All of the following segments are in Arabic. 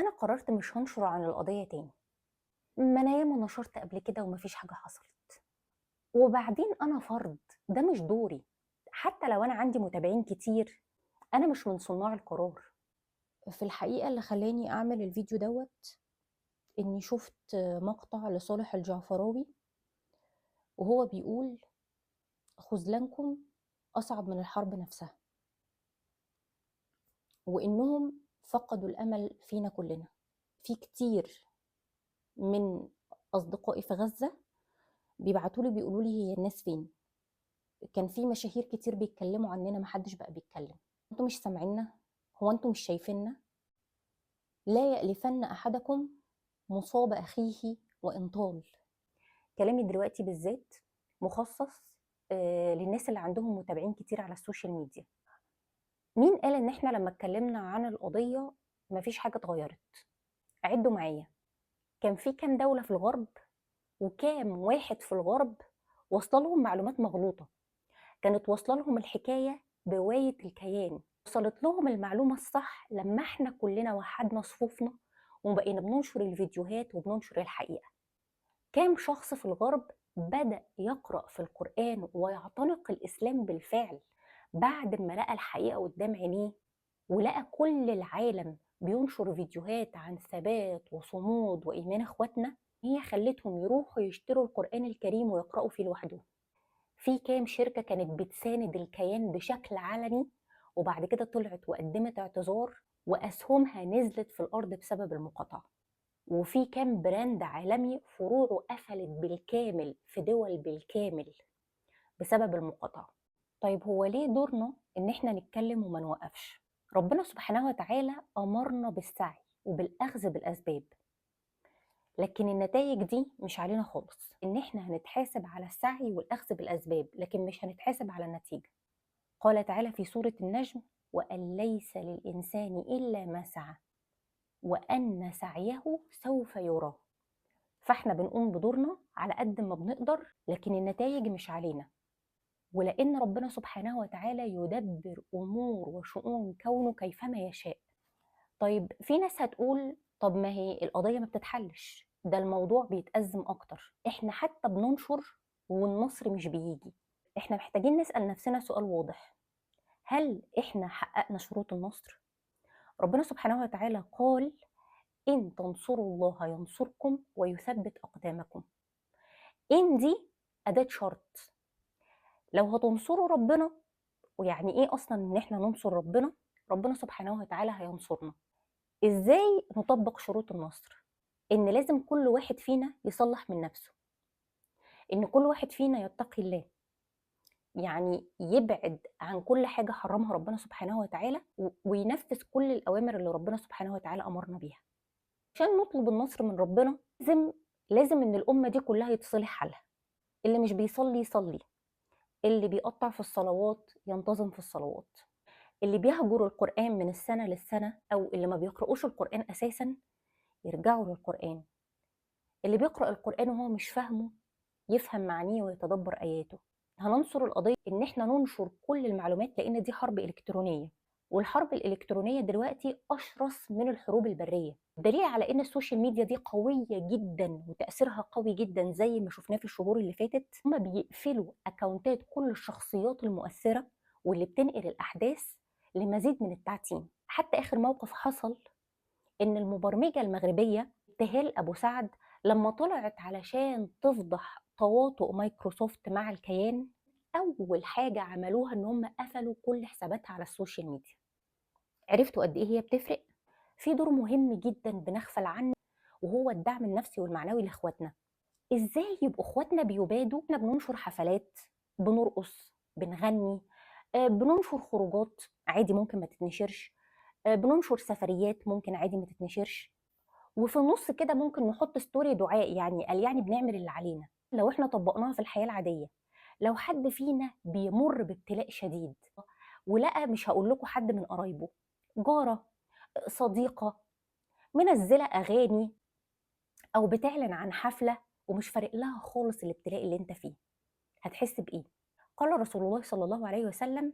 أنا قررت مش هانشر عن القضية تاني، ما أنا ياما نشرت قبل كده وما فيش حاجة حصلت، وبعدين أنا فرد، ده مش دوري، حتى لو أنا عندي متابعين كتير، أنا مش من صناع القرار. في الحقيقة اللي خلاني أعمل الفيديو دوت إني شفت مقطع لصالح الجعفراوي وهو بيقول خذلانكم أصعب من الحرب نفسها، وإنهم فقدوا الأمل فينا كلنا. في كتير من أصدقائي في غزة بيبعتولي بيقولوا لي هي الناس فين. كان في مشاهير كتير بيتكلموا عننا، محدش بقى بيتكلم. انتوا مش سامعيننا؟ هو انتوا مش شايفيننا؟ لا يألفن أحدكم مصاب أخيه وإن طال. كلامي دلوقتي بالذات مخصص للناس اللي عندهم متابعين كتير على السوشيال ميديا. مين قال ان احنا لما اتكلمنا عن القضية مفيش حاجة اتغيرت؟ عدوا معايا، كان في كام دولة في الغرب وكام واحد في الغرب وصل لهم معلومات مغلوطة، كانت واصله لهم الحكايه بروايه الكيان، وصلت لهم المعلومه الصح لما احنا كلنا وحدنا صفوفنا وبقينا بننشر الفيديوهات وبننشر الحقيقه. كام شخص في الغرب بدأ يقرأ في القرآن ويعتنق الإسلام بالفعل بعد ما لقى الحقيقة قدام عينيه، ولقى كل العالم بينشر فيديوهات عن ثبات وصمود وإيمان إخواتنا، هي خلتهم يروحوا يشتروا القرآن الكريم ويقرأوا فيه لوحدهم. في كام شركة كانت بتساند الكيان بشكل علني وبعد كده طلعت وقدمت اعتذار وأسهمها نزلت في الأرض بسبب المقاطعة. وفي كام براند عالمي فروعه قفلت بالكامل في دول بالكامل بسبب المقاطعة. طيب هو ليه دورنا إن احنا نتكلم وما نوقفش؟ ربنا سبحانه وتعالى أمرنا بالسعي وبالأخذ بالأسباب، لكن النتائج دي مش علينا خالص. ان احنا هنتحاسب على السعي والاخذ بالاسباب لكن مش هنتحاسب على النتيجه. قال تعالى في سوره النجم: وان ليس للانسان الا ما سعى وان سعيه سوف يرى. فاحنا بنقوم بدورنا على قد ما بنقدر لكن النتائج مش علينا، ولان ربنا سبحانه وتعالى يدبر امور وشؤون كونه كيفما يشاء. طيب في ناس هتقول طب ما هي القضية ما بتتحلش، ده الموضوع بيتأزم أكتر، إحنا حتى بننشر والنصر مش بيجي. إحنا محتاجين نسأل نفسنا سؤال واضح: هل إحنا حققنا شروط النصر؟ ربنا سبحانه وتعالى قال: إن تنصروا الله ينصركم ويثبت أقدامكم. إن دي أداة شرط. لو هتنصروا ربنا، ويعني إيه أصلا إن إحنا ننصر ربنا؟ ربنا سبحانه وتعالى هينصرنا. إزاي نطبق شروط النصر؟ إن لازم كل واحد فينا يصلح من نفسه، إن كل واحد فينا يتقي الله، يعني يبعد عن كل حاجة حرمها ربنا سبحانه وتعالى وينفذ كل الأوامر اللي ربنا سبحانه وتعالى أمرنا بيها. عشان نطلب النصر من ربنا لازم إن الأمة دي كلها يتصلح حالها. اللي مش بيصلي يصلي، اللي بيقطع في الصلوات ينتظم في الصلوات، اللي بيهجر القرآن من السنة للسنة أو اللي ما بيقرأوش القرآن أساسا يرجعوا للقرآن، اللي بيقرأ القرآن وهو مش فاهمه يفهم معانيه ويتدبر آياته. هننصر القضية إن إحنا ننشر كل المعلومات، لأن دي حرب إلكترونية، والحرب الإلكترونية دلوقتي أشرس من الحروب البرية. دليل على إن السوشيال ميديا دي قوية جدا وتأثيرها قوي جدا زي ما شفناه في الشهور اللي فاتت. هما بيقفلوا أكاونتات كل الشخصيات المؤثرة واللي بتنقل الأحداث لمزيد من التعتيم. حتى آخر موقف حصل إن المبرمجة المغربية ابتهال أبو سعد لما طلعت علشان تفضح تواطؤ مايكروسوفت مع الكيان، أول حاجة عملوها إن هم قفلوا كل حساباتها على السوشيال ميديا. عرفتوا قد إيه هي بتفرق؟ في دور مهم جدا بنغفل عنه وهو الدعم النفسي والمعنوي لإخواتنا. إزاي يبقوا إخواتنا بيبادوا؟ إحنا بننشر حفلات، بنرقص، بنغني، بننشر خروجات عادي ممكن ما تتنشرش، بننشر سفريات ممكن عادي ما تتنشرش، وفي النص كده ممكن نحط ستوري دعاء، يعني قال يعني بنعمل اللي علينا. لو احنا طبقناها في الحياة العادية، لو حد فينا بيمر بابتلاء شديد ولقى، مش هقول لكم حد من قرايبه، جارة، صديقة، منزلة أغاني أو بتعلن عن حفلة ومش فارق لها خالص الابتلاء اللي انت فيه، هتحس بإيه؟ قال رسول الله صلى الله عليه وسلم: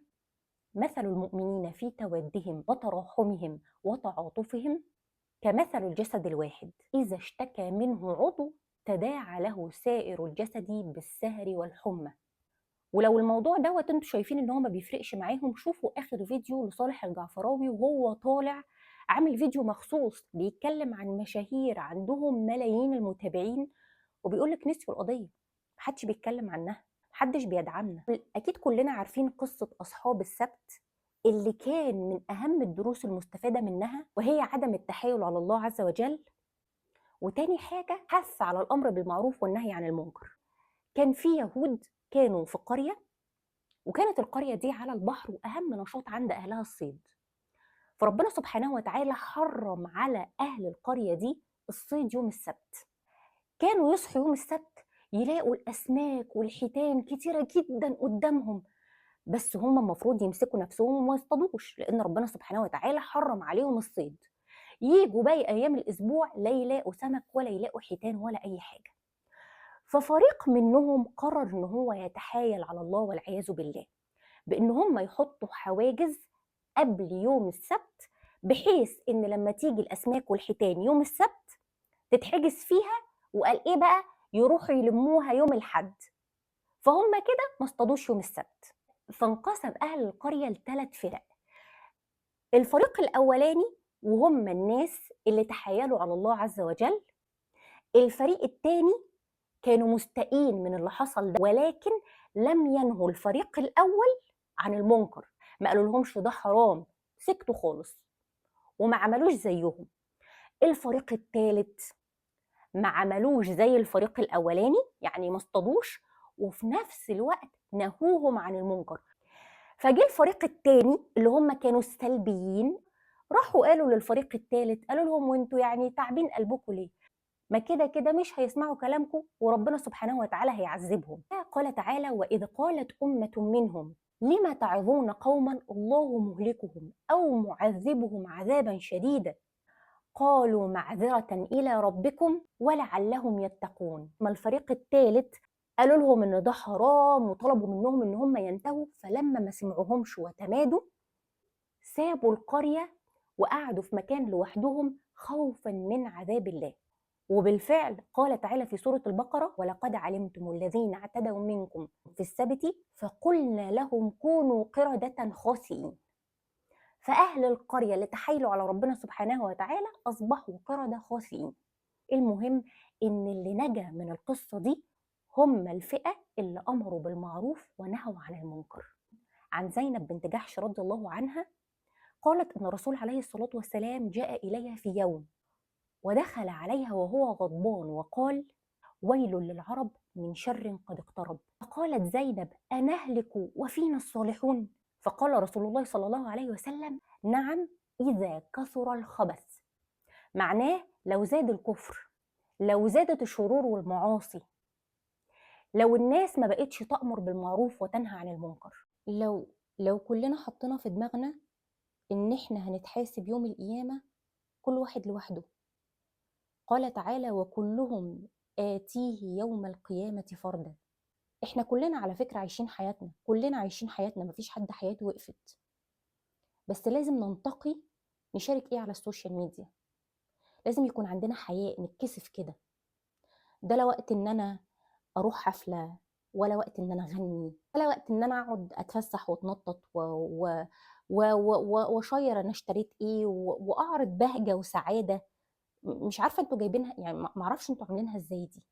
مثل المؤمنين في تودهم وتراحمهم وتعاطفهم كمثل الجسد الواحد إذا اشتكى منه عضو تداعى له سائر الجسد بالسهر والحمى. ولو الموضوع دوت انتوا شايفين ان هو ما بيفرقش معاهم، شوفوا اخر فيديو لصالح الجعفراوي وهو طالع عامل فيديو مخصوص بيتكلم عن مشاهير عندهم ملايين المتابعين، وبيقول لك نسيوا القضيه، محدش بيتكلم عنها، محدش بيدعمنا. اكيد كلنا عارفين قصه اصحاب السبت اللي كان من اهم الدروس المستفاده منها وهي عدم التحايل على الله عز وجل، وتاني حاجه حث على الامر بالمعروف والنهي عن المنكر. كان في يهود كانوا في قريه، وكانت القرية دي على البحر وأهم نشاط عند أهلها الصيد. فربنا سبحانه وتعالى حرم على أهل القرية دي الصيد يوم السبت. كانوا يصحوا يوم السبت يلاقوا الأسماك والحيتان كتيرة جدا قدامهم، بس هم المفروض يمسكوا نفسهم وما يصطادوش لأن ربنا سبحانه وتعالى حرم عليهم الصيد. يجوا باقي أيام الأسبوع لا يلاقوا سمك ولا يلاقوا حيتان ولا أي حاجة. ففريق منهم قرر إن هو يتحايل على الله والعياذ بالله بإن هم يحطوا حواجز قبل يوم السبت، بحيث إن لما تيجي الأسماك والحيتان يوم السبت تتحجز فيها، وقال إيه بقى يروحوا يلموها يوم الحد. فهم كده ما اصطادوش يوم السبت. فانقسم أهل القرية لثلاث فرق. الفريق الأولاني وهم الناس اللي تحايلوا على الله عز وجل. الفريق الثاني كانوا مستائين من اللي حصل ده، ولكن لم ينهوا الفريق الأول عن المنكر، ما قالوا لهمش ده حرام، سكتوا خالص وما عملوش زيهم. الفريق الثالث ما عملوش زي الفريق الاولاني، يعني ما اصطادوش وفي نفس الوقت نهوهم عن المنكر. فجه الفريق الثاني اللي هم كانوا السلبيين، راحوا قالوا للفريق الثالث، قالوا لهم وانتوا يعني تعبين قلبكم ليه؟ ما كده كده مش هيسمعوا كلامكم وربنا سبحانه وتعالى هيعذبهم. قال تعالى: وإذ قالت أمة منهم لم تعظون قوما الله مهلكهم أو معذبهم عذابا شديدا قالوا معذرة إلى ربكم ولعلهم يتقون. ما الفريق الثالث قالوا لهم إن ده حرام وطلبوا منهم إن هم ينتهوا، فلما ما سمعوهمش وتمادوا سابوا القرية وقعدوا في مكان لوحدهم خوفا من عذاب الله. وبالفعل قال تعالى في سورة البقرة: ولقد علمتم الذين اعتدوا منكم في السبت فقلنا لهم كونوا قردة خاسئين. فأهل القرية اللي تحايلوا على ربنا سبحانه وتعالى أصبحوا قردة خاسئين. المهم إن اللي نجا من القصة دي هم الفئة اللي أمروا بالمعروف ونهوا عن المنكر. عن زينب بنت جحش رضي الله عنها قالت إن الرسول عليه الصلاة والسلام جاء إليها في يوم ودخل عليها وهو غضبان وقال: ويل للعرب من شر قد اقترب. فقالت زينب: أنهلك وفينا الصالحون؟ فقال رسول الله صلى الله عليه وسلم: نعم، إذا كثر الخبث. معناه لو زاد الكفر، لو زادت الشرور والمعاصي، لو الناس ما بقتش تأمر بالمعروف وتنهى عن المنكر، لو كلنا حطينا في دماغنا إن إحنا هنتحاسب يوم القيامة كل واحد لوحده. قال تعالى: وكلهم آتيه يوم القيامة فردا. احنا كلنا على فكرة عايشين حياتنا، كلنا عايشين حياتنا، مفيش حد حياته وقفت، بس لازم ننتقي نشارك ايه على السوشيال ميديا. لازم يكون عندنا حياء، نتكسف كده. ده لا وقت ان انا اروح حفلة، ولا وقت ان انا اغني، ولا وقت ان انا اقعد اتفسح واتنطط واشير انا اشتريت ايه واعرض بهجة وسعادة. مش عارفة انتوا جايبينها، يعني معرفش انتوا عاملينها ازاي دي.